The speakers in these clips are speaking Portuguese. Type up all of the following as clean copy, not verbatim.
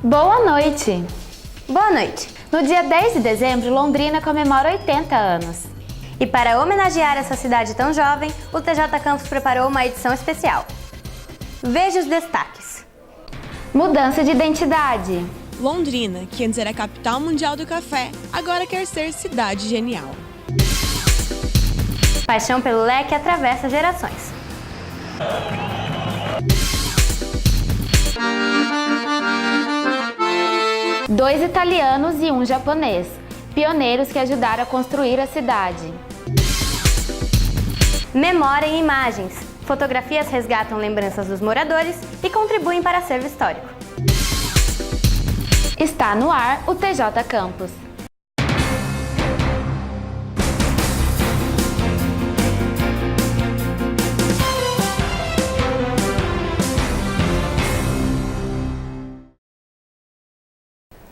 Boa noite! Boa noite! No dia 10 de dezembro, Londrina comemora 80 anos. E para homenagear essa cidade tão jovem, o TJ Campus preparou uma edição especial. Veja os destaques. Mudança de identidade. Londrina, que antes era a capital mundial do café, agora quer ser cidade genial. Paixão pelo leque atravessa gerações. Dois italianos e um japonês, pioneiros que ajudaram a construir a cidade. Memória em imagens. Fotografias resgatam lembranças dos moradores e contribuem para acervo histórico. Está no ar o TJ Campus.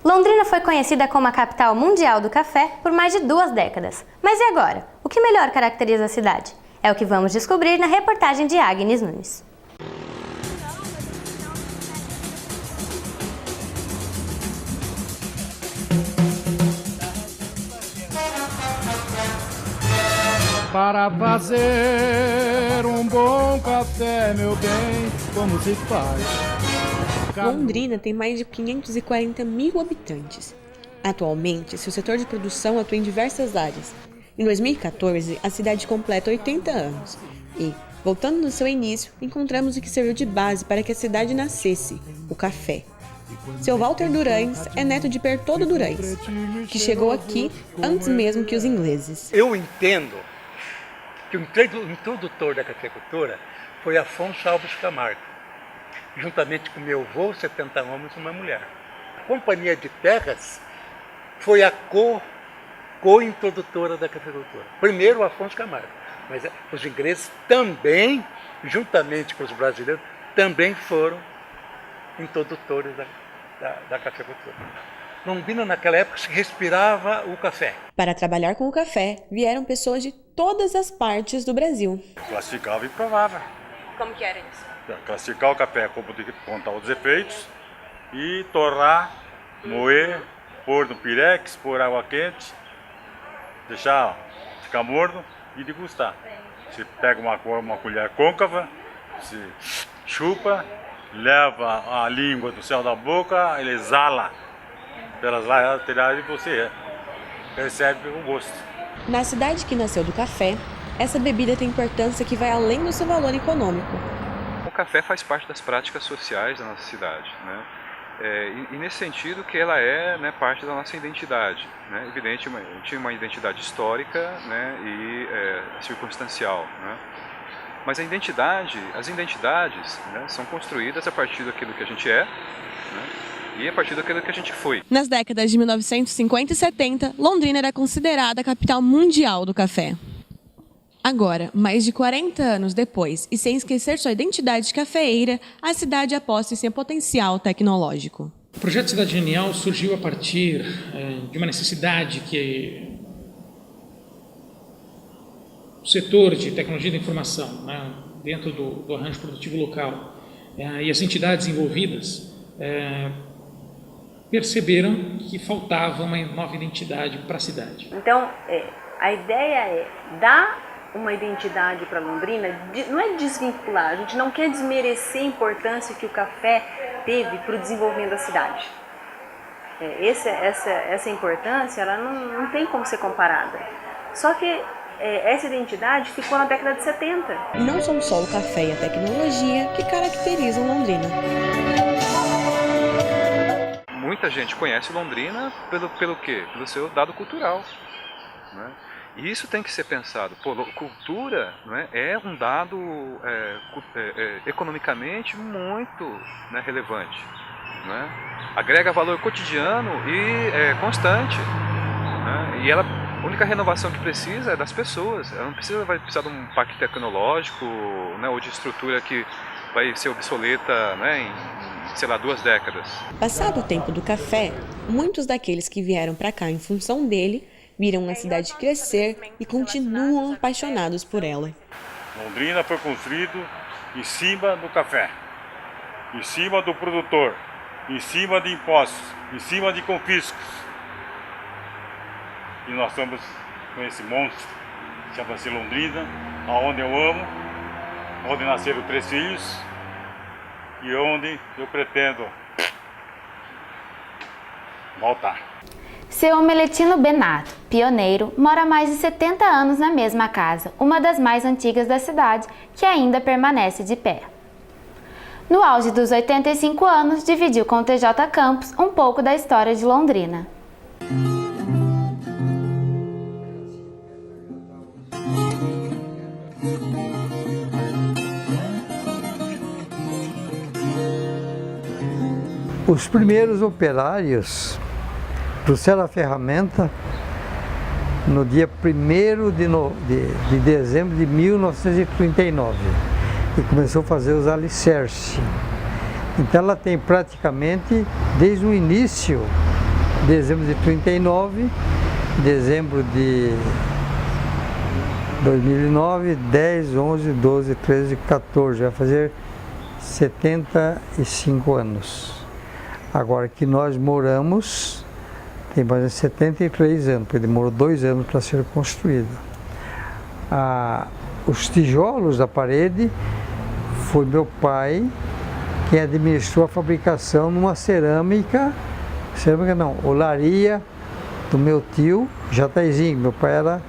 Londrina foi conhecida como a capital mundial do café por mais de 2 décadas. Mas e agora? O que melhor caracteriza a cidade? É o que vamos descobrir na reportagem de Agnes Nunes. Para fazer um bom café, meu bem, como se faz? Londrina tem mais de 540 mil habitantes. Atualmente, seu setor de produção atua em diversas áreas. Em 2014, a cidade completa 80 anos. E, voltando no seu início, encontramos o que serviu de base para que a cidade nascesse, o café. Seu Walter Durães é neto de Bertoldo Durães, que chegou aqui antes mesmo que os ingleses. Eu entendo que o introdutor da cafeicultura foi Afonso Alves Camargo, juntamente com meu avô, 70 homens e uma mulher. A Companhia de Terras foi a co-introdutora da cafeicultura. Primeiro o Afonso Camargo, mas os ingleses também, juntamente com os brasileiros, também foram introdutores da cafeicultura. Londrina, naquela época, se respirava o café. Para trabalhar com o café, vieram pessoas de todas as partes do Brasil. Classificava e provava. Como que era isso? Classificar o café, contar os efeitos e torrar, moer, pôr no pirex, pôr água quente, deixar ficar morno e degustar. Você pega uma colher côncava, se chupa, leva a língua do céu da boca, ele exala pelas laterais e você percebe o gosto. Na cidade que nasceu do café, essa bebida tem importância que vai além do seu valor econômico. O café faz parte das práticas sociais da nossa cidade, né? E nesse sentido que ela é, né, parte da nossa identidade, né? Evidente, tinha uma identidade histórica, né, e circunstancial, né? Mas as identidades, né, são construídas a partir daquilo que a gente é, né, e a partir daquilo que a gente foi. Nas décadas de 1950 e 70, Londrina era considerada a capital mundial do café. Agora, mais de 40 anos depois, e sem esquecer sua identidade cafeeira, a cidade aposta em seu potencial tecnológico. O projeto Cidade Genial surgiu a partir de uma necessidade que o setor de tecnologia da informação, né, dentro do arranjo produtivo local, e as entidades envolvidas perceberam que faltava uma nova identidade para a cidade. Então, a ideia é dar uma identidade para Londrina, não é desvincular, a gente não quer desmerecer a importância que o café teve para o desenvolvimento da cidade. Essa importância, ela não tem como ser comparada. Só que essa identidade ficou na década de 70. Não são só o café e a tecnologia que caracterizam Londrina. Muita gente conhece Londrina pelo quê? Pelo seu dado cultural, né? E isso tem que ser pensado. Cultura, né, é um dado economicamente muito, né, relevante, né? Agrega valor cotidiano e constante, né? E a única renovação que precisa é das pessoas. Ela não vai precisar de um parque tecnológico, né, ou de estrutura que vai ser obsoleta, né, em, sei lá, 2 décadas. Passado o tempo do café, muitos daqueles que vieram para cá em função dele viram a cidade crescer e continuam apaixonados por ela. Londrina foi construído em cima do café, em cima do produtor, em cima de impostos, em cima de confiscos. E nós estamos com esse monstro, chama-se Londrina, aonde eu amo, onde nasceram 3 filhos e onde eu pretendo voltar. Seu Omeletino Benato, pioneiro, mora há mais de 70 anos na mesma casa, uma das mais antigas da cidade, que ainda permanece de pé. No auge dos 85 anos, dividiu com o TJ Campos um pouco da história de Londrina. Os primeiros operários trouxeram a ferramenta no dia 1º de dezembro de 1939 e começou a fazer os alicerces. Então ela tem praticamente desde o início, dezembro de 39, dezembro de 2009, 10, 11, 12, 13, 14, vai fazer 75 anos. Agora que nós moramos, tem mais de 73 anos, porque demorou 2 anos para ser construído. Os tijolos da parede foi meu pai quem administrou a fabricação numa cerâmica não, olaria do meu tio Jataizinho. Meu pai era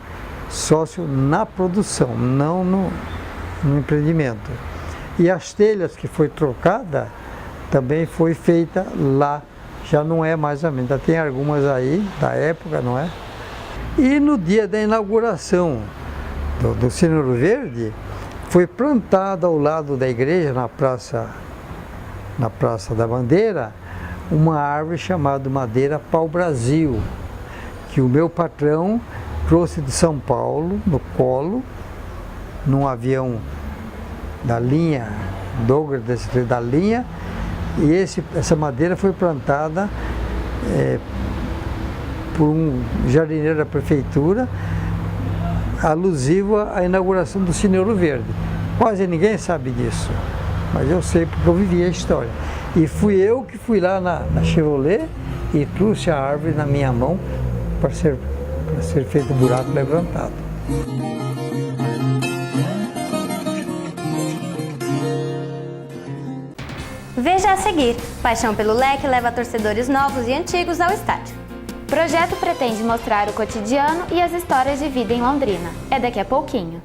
sócio na produção, não no empreendimento. E as telhas que foi trocada também foi feita lá, já não é mais a mesma, tem algumas aí da época, não é? E no dia da inauguração do Cine Ouro Verde, foi plantada ao lado da igreja, na Praça da Bandeira, uma árvore chamada Madeira Pau-Brasil, que o meu patrão trouxe de São Paulo, no colo, num avião da linha, Douglas da linha, e essa madeira foi plantada por um jardineiro da prefeitura, alusivo à inauguração do Cine Ouro Verde. Quase ninguém sabe disso, mas eu sei porque eu vivi a história. E fui eu que fui lá na Chevrolet e trouxe a árvore na minha mão para ser feito o buraco levantado. Veja a seguir, Paixão pelo Leque leva torcedores novos e antigos ao estádio. O projeto pretende mostrar o cotidiano e as histórias de vida em Londrina. É daqui a pouquinho.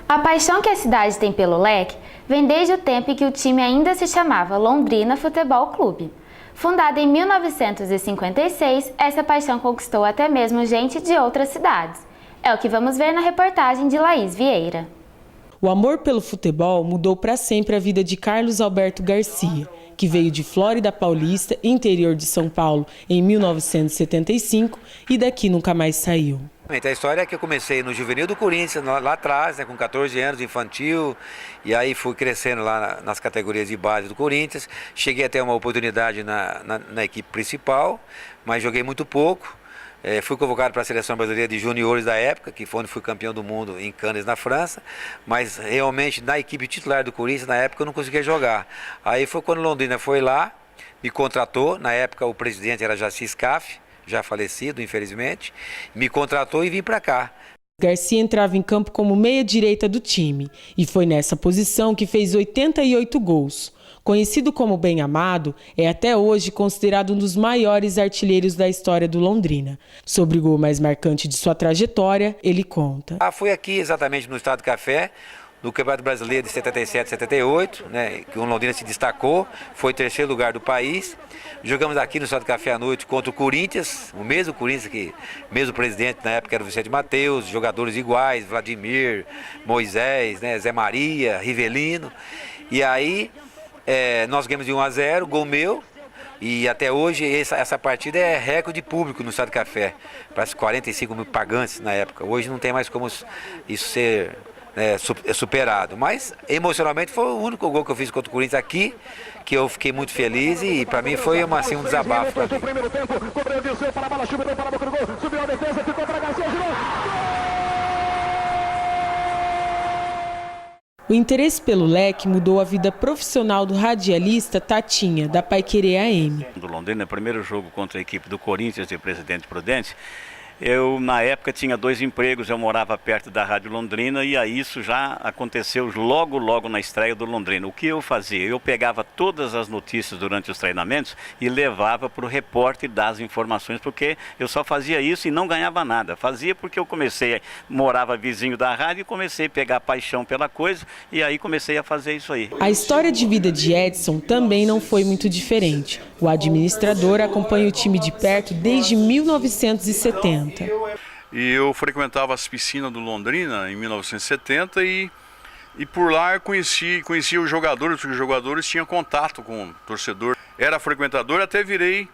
A paixão que a cidade tem pelo leque vem desde o tempo em que o time ainda se chamava Londrina Futebol Clube. Fundada em 1956, essa paixão conquistou até mesmo gente de outras cidades. É o que vamos ver na reportagem de Laís Vieira. O amor pelo futebol mudou para sempre a vida de Carlos Alberto Garcia, que veio de Flórida Paulista, interior de São Paulo, em 1975 e daqui nunca mais saiu. A história é que eu comecei no juvenil do Corinthians, lá atrás, com 14 anos, infantil, e aí fui crescendo lá nas categorias de base do Corinthians. Cheguei a ter uma oportunidade na equipe principal, mas joguei muito pouco. Fui convocado para a seleção brasileira de juniores da época, que foi onde fui campeão do mundo em Cannes, na França, mas realmente na equipe titular do Corinthians, na época, eu não conseguia jogar. Aí foi quando Londrina foi lá, me contratou, na época o presidente era Jaci Scaff, já falecido, infelizmente, me contratou e vim para cá. Garcia entrava em campo como meia-direita do time e foi nessa posição que fez 88 gols. Conhecido como Bem Amado, é até hoje considerado um dos maiores artilheiros da história do Londrina. Sobre o gol mais marcante de sua trajetória, ele conta. Foi aqui exatamente no Estado do Café, no Campeonato Brasileiro de 77, 78, que o Londrina se destacou, foi 3º lugar do país. Jogamos aqui no Estado do Café à noite contra o Corinthians, o mesmo Corinthians que, mesmo presidente na época era o Vicente Mateus, jogadores iguais, Vladimir, Moisés, Zé Maria, Rivelino. E aí nós ganhamos de 1-0, gol meu. E até hoje essa partida é recorde público no Estado do Café. Parece 45 mil pagantes na época. Hoje não tem mais como isso ser superado. Mas emocionalmente foi o único gol que eu fiz contra o Corinthians aqui, que eu fiquei muito feliz e para mim foi assim, um desabafo para mim. O interesse pelo leque mudou a vida profissional do radialista Tatinha, da Paiquerê AM. Do Londrina, primeiro jogo contra a equipe do Corinthians de Presidente Prudente, eu na época tinha 2 empregos, eu morava perto da Rádio Londrina e aí isso já aconteceu logo na estreia do Londrina. O que eu fazia? Eu pegava todas as notícias durante os treinamentos e levava para o repórter dar as informações, porque eu só fazia isso e não ganhava nada. Fazia porque eu morava vizinho da rádio e comecei a pegar paixão pela coisa e aí comecei a fazer isso aí. A história de vida de Edson também não foi muito diferente. O administrador acompanha o time de perto desde 1970. E eu frequentava as piscinas do Londrina em 1970 e por lá eu conhecia os jogadores, porque os jogadores tinham contato com o torcedor. Era frequentador, até virei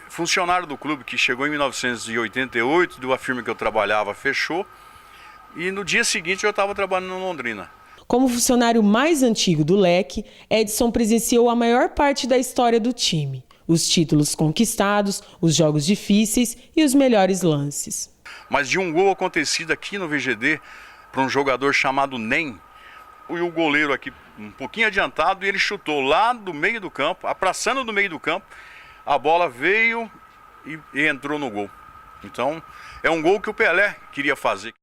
funcionário do clube, que chegou em 1988, de uma firma que eu trabalhava fechou, e no dia seguinte eu estava trabalhando no Londrina. Como funcionário mais antigo do leque, Edson presenciou a maior parte da história do time. Os títulos conquistados, os jogos difíceis e os melhores lances. Mas de um gol acontecido aqui no VGD, para um jogador chamado Nem, e o goleiro aqui um pouquinho adiantado, e ele chutou lá do meio do campo, abraçando do meio do campo, a bola veio e entrou no gol. Então, é um gol que o Pelé queria fazer.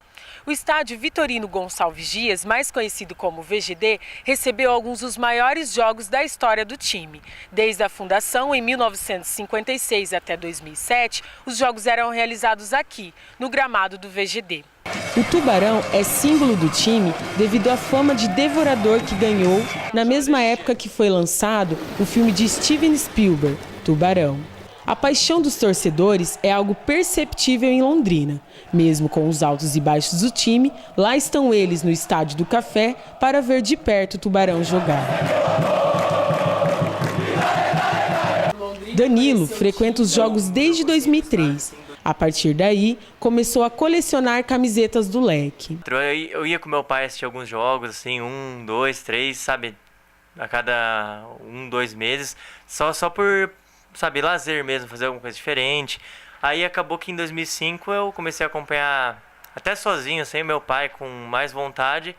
O estádio Vitorino Gonçalves Dias, mais conhecido como VGD, recebeu alguns dos maiores jogos da história do time. Desde a fundação, em 1956 até 2007, os jogos eram realizados aqui, no gramado do VGD. O Tubarão é símbolo do time devido à fama de devorador que ganhou na mesma época que foi lançado o filme de Steven Spielberg, Tubarão. A paixão dos torcedores é algo perceptível em Londrina. Mesmo com os altos e baixos do time, lá estão eles no Estádio do Café para ver de perto o Tubarão jogar. Danilo frequenta os jogos desde 2003. A partir daí, começou a colecionar camisetas do leque. Eu ia com meu pai assistir alguns jogos, assim, 1, 2, 3, sabe? A cada 1, 2 meses, só por... sabe, lazer mesmo, fazer alguma coisa diferente. Aí acabou que em 2005 eu comecei a acompanhar até sozinho, sem meu pai, com mais vontade.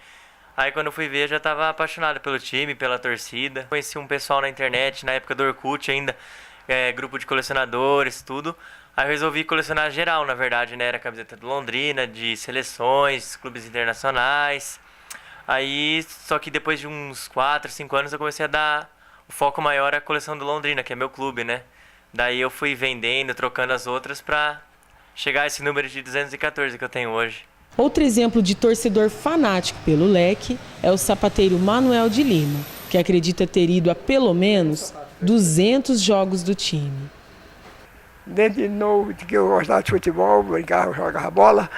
Aí quando eu fui ver, eu já estava apaixonado pelo time, pela torcida. Conheci um pessoal na internet, na época do Orkut ainda, grupo de colecionadores, tudo. Aí eu resolvi colecionar geral, na verdade, né? Era camiseta do Londrina, de seleções, clubes internacionais. Aí, só que depois de uns 4, 5 anos eu comecei a dar o foco maior à coleção do Londrina, que é meu clube, né? Daí eu fui vendendo, trocando as outras para chegar a esse número de 214 que eu tenho hoje. Outro exemplo de torcedor fanático pelo leque é o sapateiro Manuel de Lima, que acredita ter ido a pelo menos 200 jogos do time. Desde novo que eu gostava de futebol, brincava, jogava bola,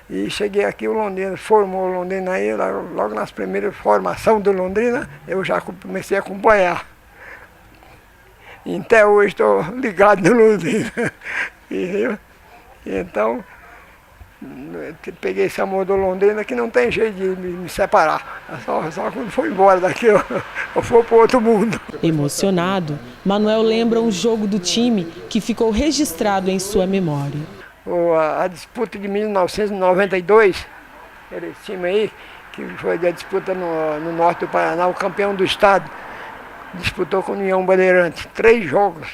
e cheguei aqui, o Londrina formou o Londrina aí, logo nas primeiras formações do Londrina, eu já comecei a acompanhar. E até hoje estou ligado no Londrina. Então, peguei esse amor do Londrina que não tem jeito de me separar. Só quando for embora daqui eu for para outro mundo. Emocionado, Manuel lembra um jogo do time que ficou registrado em sua memória. A disputa de 1992, esse time aí, que foi a disputa no norte do Paraná, o campeão do estado, disputou com o União Bandeirante, 3 jogos,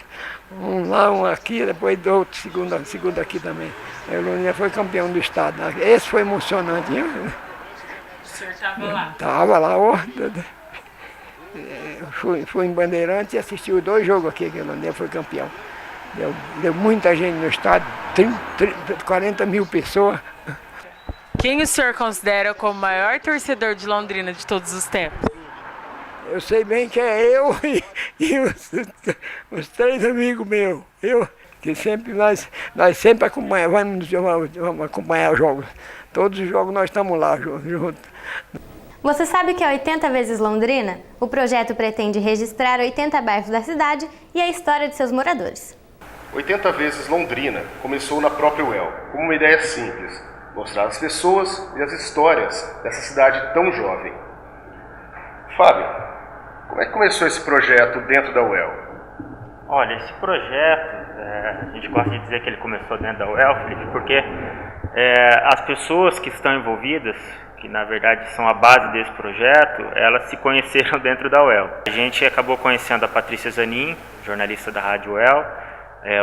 um lá, um aqui, depois outro, segundo aqui também. Aí o Londrina foi campeão do estado. Esse foi emocionante, hein? O senhor estava lá? Estava lá, fui em Bandeirante e assisti os 2 jogos aqui, que o Londrina foi campeão. Deu muita gente no estádio, 40 mil pessoas. Quem o senhor considera como o maior torcedor de Londrina de todos os tempos? Eu sei bem que é eu e os 3 amigos meus. Que sempre nós sempre acompanhamos, vamos acompanhar os jogos. Todos os jogos nós estamos lá juntos. Você sabe que é 80 vezes Londrina? O projeto pretende registrar 80 bairros da cidade e a história de seus moradores. 80 vezes Londrina começou na própria UEL, como uma ideia simples, mostrar as pessoas e as histórias dessa cidade tão jovem. Fábio, como é que começou esse projeto dentro da UEL? Olha, esse projeto, a gente gosta de dizer que ele começou dentro da UEL, Felipe, porque as pessoas que estão envolvidas, que na verdade são a base desse projeto, elas se conheceram dentro da UEL. A gente acabou conhecendo a Patrícia Zanin, jornalista da Rádio UEL,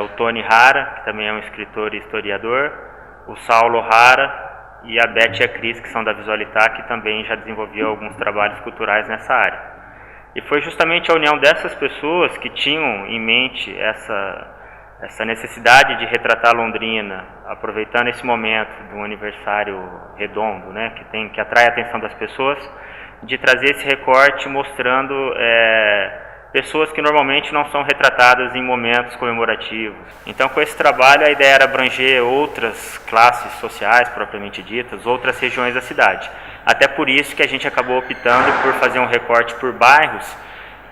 o Tony Hara, que também é um escritor e historiador, o Saulo Hara e a Beth e a Cris, que são da Visualitar, que também já desenvolviam alguns trabalhos culturais nessa área. E foi justamente a união dessas pessoas que tinham em mente essa necessidade de retratar Londrina, aproveitando esse momento de um aniversário redondo, né, que atrai a atenção das pessoas, de trazer esse recorte mostrando pessoas que normalmente não são retratadas em momentos comemorativos. Então, com esse trabalho, a ideia era abranger outras classes sociais, propriamente ditas, outras regiões da cidade. Até por isso que a gente acabou optando por fazer um recorte por bairros,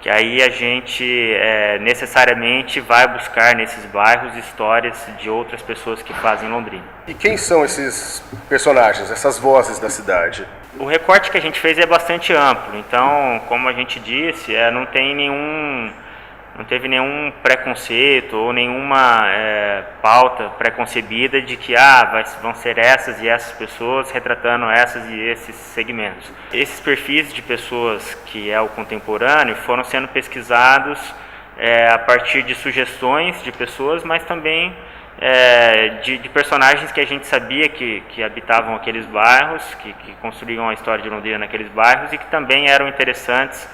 que aí a gente necessariamente vai buscar nesses bairros histórias de outras pessoas que fazem Londrina. E quem são esses personagens, essas vozes da cidade? O recorte que a gente fez é bastante amplo, então, como a gente disse, não teve nenhum preconceito ou nenhuma pauta preconcebida de que vão ser essas e essas pessoas retratando essas e esses segmentos. Esses perfis de pessoas que é o contemporâneo foram sendo pesquisados a partir de sugestões de pessoas, mas também de personagens que a gente sabia que habitavam aqueles bairros, que construíam a história de Londrina naqueles bairros e que também eram interessantes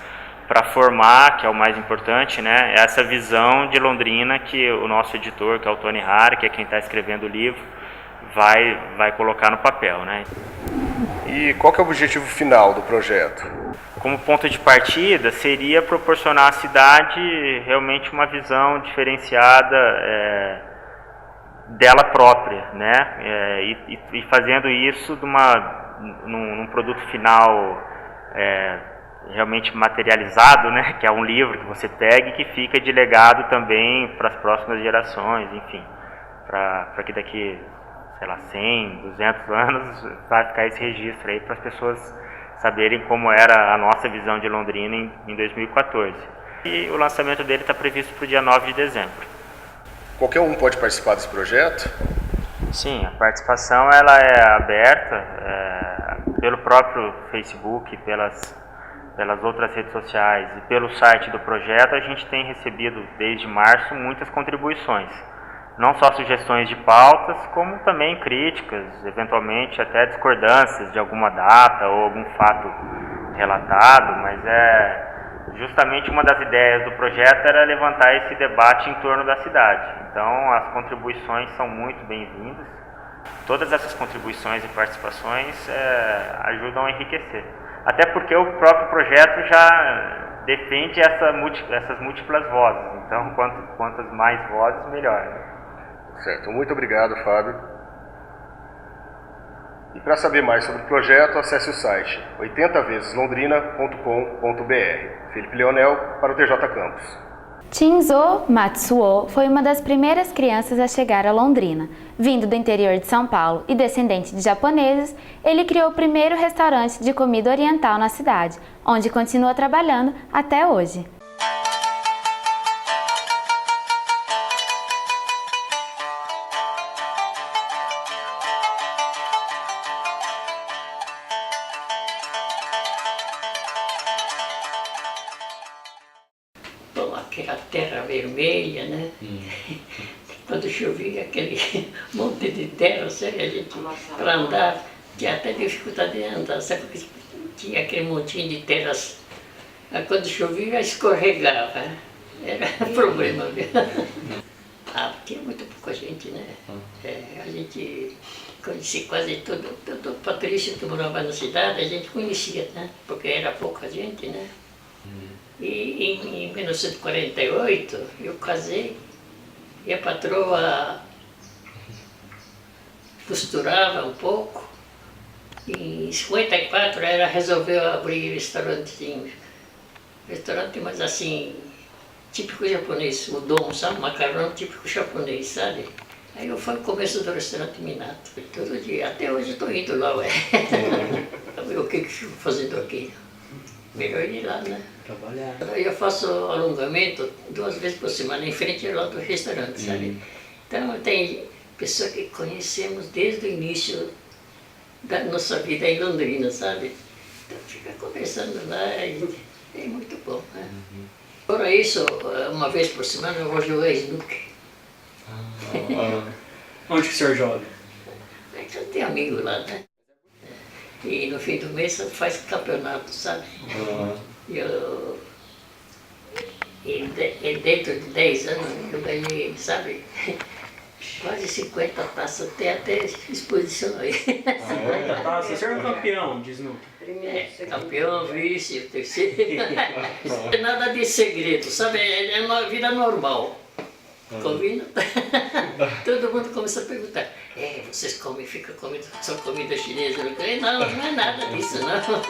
para formar, que é o mais importante, né, essa visão de Londrina que o nosso editor, que é o Tony Hara, que é quem está escrevendo o livro, vai colocar no papel, né. E qual que é o objetivo final do projeto? Como ponto de partida seria proporcionar à cidade realmente uma visão diferenciada dela própria, né, e fazendo isso num produto final realmente materializado, né, que é um livro que você pega e que fica de legado também para as próximas gerações, enfim, para que daqui, sei lá, 100, 200 anos vai ficar esse registro aí para as pessoas saberem como era a nossa visão de Londrina em 2014. E o lançamento dele está previsto para o dia 9 de dezembro. Qualquer um pode participar desse projeto? Sim, a participação ela é aberta pelo próprio Facebook, pelas outras redes sociais e pelo site do projeto. A gente tem recebido desde março muitas contribuições, não só sugestões de pautas, como também críticas, eventualmente até discordâncias de alguma data ou algum fato relatado, mas justamente uma das ideias do projeto era levantar esse debate em torno da cidade. Então, as contribuições são muito bem-vindas. Todas essas contribuições e participações ajudam a enriquecer. Até porque o próprio projeto já defende essas múltiplas vozes. Então, quantas mais vozes, melhor. Certo. Muito obrigado, Fábio. E para saber mais sobre o projeto, acesse o site 80veseslondrina.com.br. Felipe Leonel para o TJ Campus. Shinzo Matsuo foi uma das primeiras crianças a chegar a Londrina. Vindo do interior de São Paulo e descendente de japoneses, ele criou o primeiro restaurante de comida oriental na cidade, onde continua trabalhando até hoje. Aquela terra vermelha, né? Quando chovia, aquele monte de terra, sabe? A gente, para andar, tinha até dificuldade de andar, sabe? Porque tinha aquele montinho de terras. Quando chovia, escorregava. Era problema mesmo. Tinha muito pouca gente, né? A gente conhecia quase todo patrício que morava na cidade, a gente conhecia, né? Porque era pouca gente, né? E em 1948 eu casei e a patroa costurava um pouco. Em 54 ela resolveu abrir restaurantinho. Restaurante, mas assim, típico japonês, udon, sabe? Macarrão típico japonês, sabe? Aí eu fui no começo do restaurante Minato, todo dia, até hoje eu estou indo lá, ué. O que eu fico fazendo aqui? Melhor ir lá, né? Trabalhar. Eu faço alongamento 2 vezes por semana, em frente lá do restaurante, sabe? Então tem pessoas que conhecemos desde o início da nossa vida em Londrina, sabe? Então fica conversando lá e é muito bom, né? Fora isso, uma vez por semana eu vou jogar snooker. Onde que o senhor joga? Eu tenho amigo lá, né? E no fim do mês faz campeonato, sabe? E dentro de 10 anos eu ganhei, sabe? Quase 50 taças, tem até exposição aí. 50 taças? O senhor é um campeão de snooker? Campeão, vice, terceiro. Não é nada de segredo, sabe? É uma vida normal. Combina? Todo mundo começa a perguntar, vocês comem, ficam comendo só comida chinesa? Não, não é nada disso, não.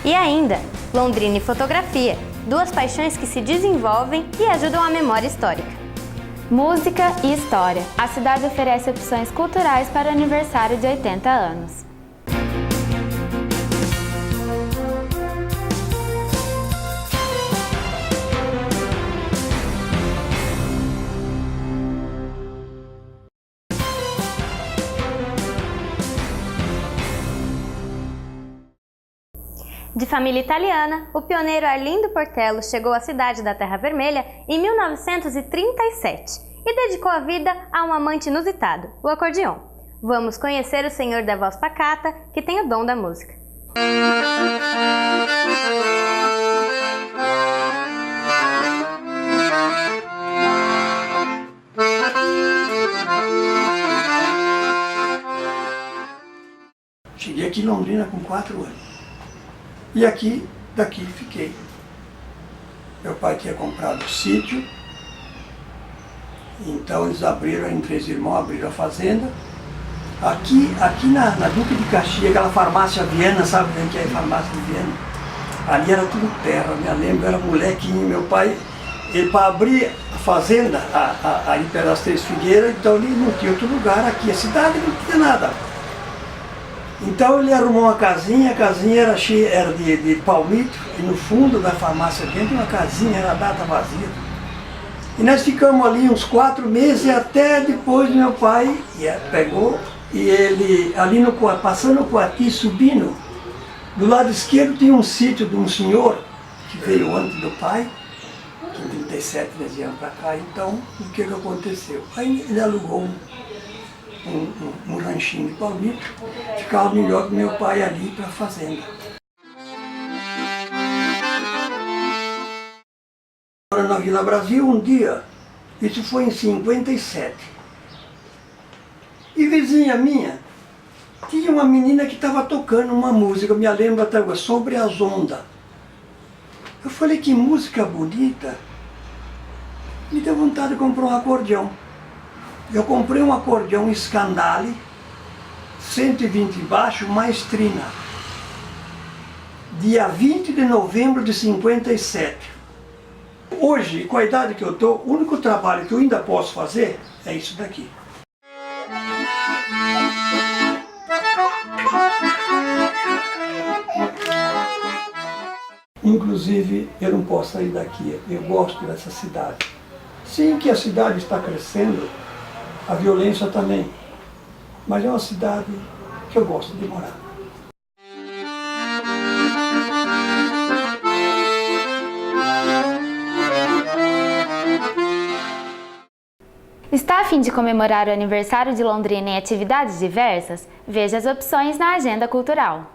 E ainda, Londrina e fotografia, 2 paixões que se desenvolvem e ajudam a memória histórica. Música e história. A cidade oferece opções culturais para o aniversário de 80 anos. De família italiana, o pioneiro Arlindo Portello chegou à cidade da Terra Vermelha em 1937 e dedicou a vida a um amante inusitado, o acordeon. Vamos conhecer o senhor da voz pacata, que tem o dom da música. Cheguei aqui em Londrina com 4 anos. E daqui fiquei. Meu pai tinha comprado o sítio, então eles abriram, em 3 irmãos, abriram a fazenda. Aqui na Duque de Caxias, aquela farmácia Viena, sabe onde que é a farmácia de Viena? Ali era tudo terra, me lembro, eu era molequinho, meu pai, ele para abrir a fazenda, aí pelas 3 Figueiras, então ele não tinha outro lugar aqui, a cidade não tinha nada. Então ele arrumou uma casinha, a casinha era cheia, era de palmito, e no fundo da farmácia dentro uma casinha, era data vazia. E nós ficamos ali uns 4 meses, até depois meu pai pegou, e ele, ali passando o Coati, subindo, do lado esquerdo tinha um sítio de um senhor, que veio antes do pai, que em 37 nós viemos para cá, então o que aconteceu? Aí ele alugou um ranchinho de palmito, ficava melhor que meu pai ali para a fazenda. Na Vila Brasil, um dia, isso foi em 57, e vizinha minha, tinha uma menina que estava tocando uma música, eu me lembro até agora, Sobre as Ondas. Eu falei, que música bonita, me deu vontade de comprar um acordeão. Eu comprei um acordeão Scandale, 120 baixo, mais trina. Dia 20 de novembro de 57. Hoje, com a idade que eu estou, o único trabalho que eu ainda posso fazer é isso daqui. Inclusive, eu não posso sair daqui, eu gosto dessa cidade. Sim, que a cidade está crescendo, a violência também, mas é uma cidade que eu gosto de morar. Está a fim de comemorar o aniversário de Londrina em atividades diversas? Veja as opções na agenda cultural.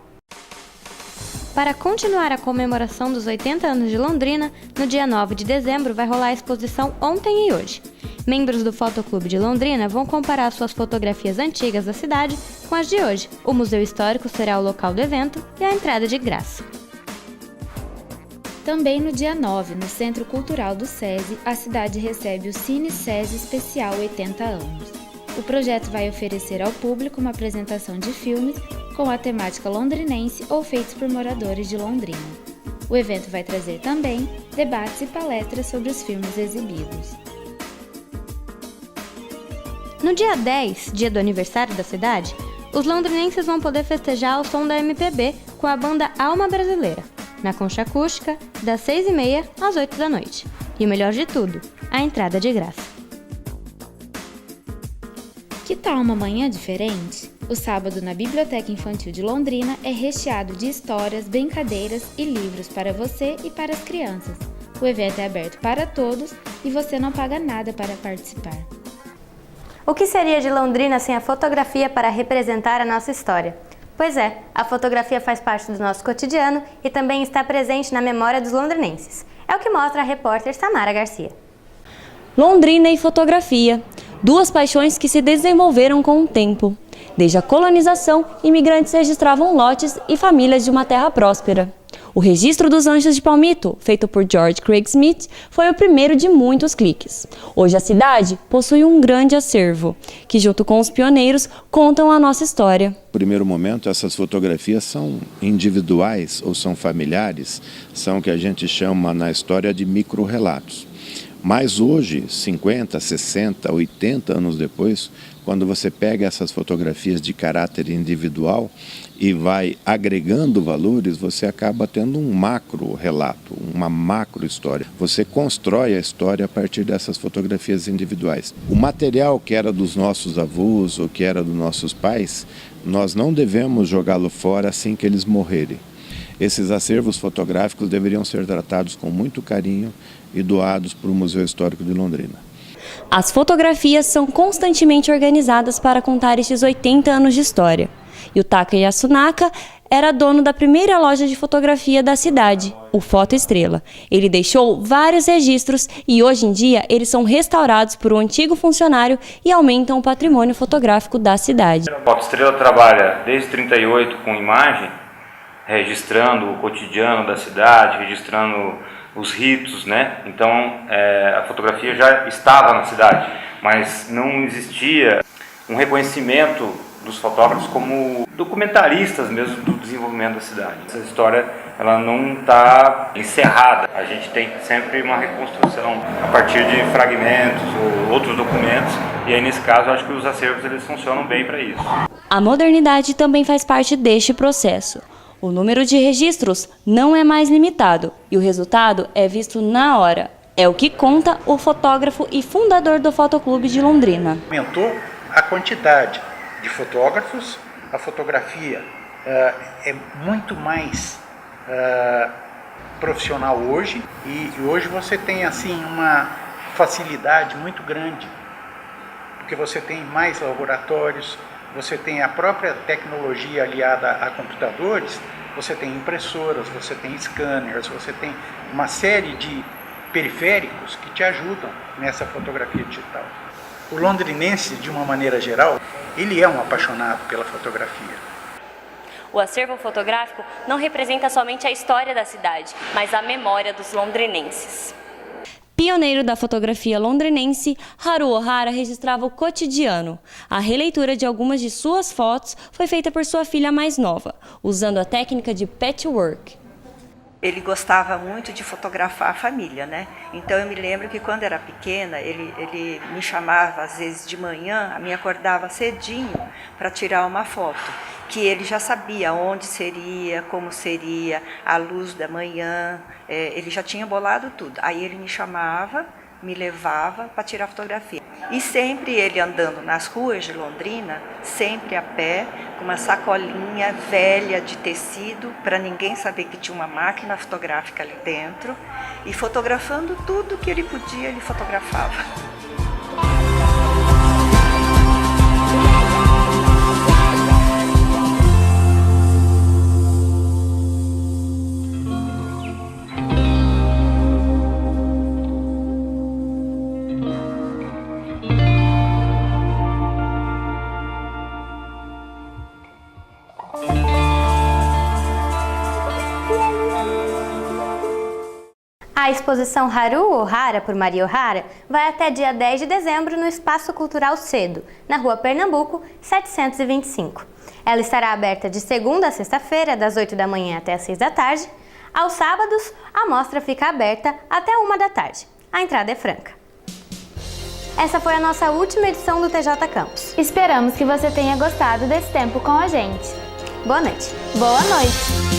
Para continuar a comemoração dos 80 anos de Londrina, no dia 9 de dezembro vai rolar a exposição Ontem e Hoje. Membros do Fotoclube de Londrina vão comparar suas fotografias antigas da cidade com as de hoje. O Museu Histórico será o local do evento e a entrada de graça. Também no dia 9, no Centro Cultural do SESI, a cidade recebe o Cine SESI Especial 80 anos. O projeto vai oferecer ao público uma apresentação de filmes com a temática londrinense ou feitos por moradores de Londrina. O evento vai trazer também debates e palestras sobre os filmes exibidos. No dia 10, dia do aniversário da cidade, os londrinenses vão poder festejar ao som da MPB com a banda Alma Brasileira, na Concha Acústica, das 6h30 às 8 da noite. E o melhor de tudo, a entrada é de graça. Que tal uma manhã diferente? O sábado na Biblioteca Infantil de Londrina é recheado de histórias, brincadeiras e livros para você e para as crianças. O evento é aberto para todos e você não paga nada para participar. O que seria de Londrina sem a fotografia para representar a nossa história? Pois é, a fotografia faz parte do nosso cotidiano e também está presente na memória dos londrinenses. É o que mostra a repórter Samara Garcia. Londrina e fotografia, duas paixões que se desenvolveram com o tempo. Desde a colonização, imigrantes registravam lotes e famílias de uma terra próspera. O registro dos Anjos de Palmito, feito por George Craig Smith, foi o primeiro de muitos cliques. Hoje a cidade possui um grande acervo, que junto com os pioneiros contam a nossa história. No primeiro momento, essas fotografias são individuais ou são familiares, são o que a gente chama na história de microrrelatos. Mas hoje, 50, 60, 80 anos depois, quando você pega essas fotografias de caráter individual e vai agregando valores, você acaba tendo um macro relato, uma macro história. Você constrói a história a partir dessas fotografias individuais. O material que era dos nossos avós ou que era dos nossos pais, nós não devemos jogá-lo fora assim que eles morrerem. Esses acervos fotográficos deveriam ser tratados com muito carinho e doados para o Museu Histórico de Londrina. As fotografias são constantemente organizadas para contar estes 80 anos de história. E o Taka Yasunaka era dono da primeira loja de fotografia da cidade, o Foto Estrela. Ele deixou vários registros e hoje em dia eles são restaurados por um antigo funcionário e aumentam o patrimônio fotográfico da cidade. O Foto Estrela trabalha desde 1938 com imagem, registrando o cotidiano da cidade, registrando os ritos, né? Então a fotografia já estava na cidade, mas não existia um reconhecimento dos fotógrafos como documentaristas mesmo do desenvolvimento da cidade. Essa história ela não está encerrada, a gente tem sempre uma reconstrução a partir de fragmentos ou outros documentos, e aí nesse caso eu acho que os acervos eles funcionam bem para isso. A modernidade também faz parte deste processo. O número de registros não é mais limitado e o resultado é visto na hora. É o que conta o fotógrafo e fundador do Fotoclube de Londrina. Aumentou a quantidade de fotógrafos, a fotografia é muito mais profissional hoje e hoje você tem assim uma facilidade muito grande, porque você tem mais laboratórios, você tem a própria tecnologia aliada a computadores, você tem impressoras, você tem scanners, você tem uma série de periféricos que te ajudam nessa fotografia digital. O londrinense, de uma maneira geral, ele é um apaixonado pela fotografia. O acervo fotográfico não representa somente a história da cidade, mas a memória dos londrinenses. Pioneiro da fotografia londrinense, Haru Ohara registrava o cotidiano. A releitura de algumas de suas fotos foi feita por sua filha mais nova, usando a técnica de patchwork. Ele gostava muito de fotografar a família, né? Então eu me lembro que quando era pequena, ele me chamava às vezes de manhã, me acordava cedinho para tirar uma foto, que ele já sabia onde seria, como seria, a luz da manhã, ele já tinha bolado tudo. Aí ele me chamava, me levava para tirar fotografia. E sempre ele andando nas ruas de Londrina, sempre a pé, com uma sacolinha velha de tecido, para ninguém saber que tinha uma máquina fotográfica ali dentro, e fotografando tudo que ele podia, ele fotografava. A exposição Haru Ohara, por Maria Ohara, vai até dia 10 de dezembro no Espaço Cultural Cedo, na Rua Pernambuco, 725. Ela estará aberta de segunda a sexta-feira, das 8 da manhã até as 6 da tarde. Aos sábados, a mostra fica aberta até 1 da tarde. A entrada é franca. Essa foi a nossa última edição do TJ Campus. Esperamos que você tenha gostado desse tempo com a gente. Boa noite. Boa noite!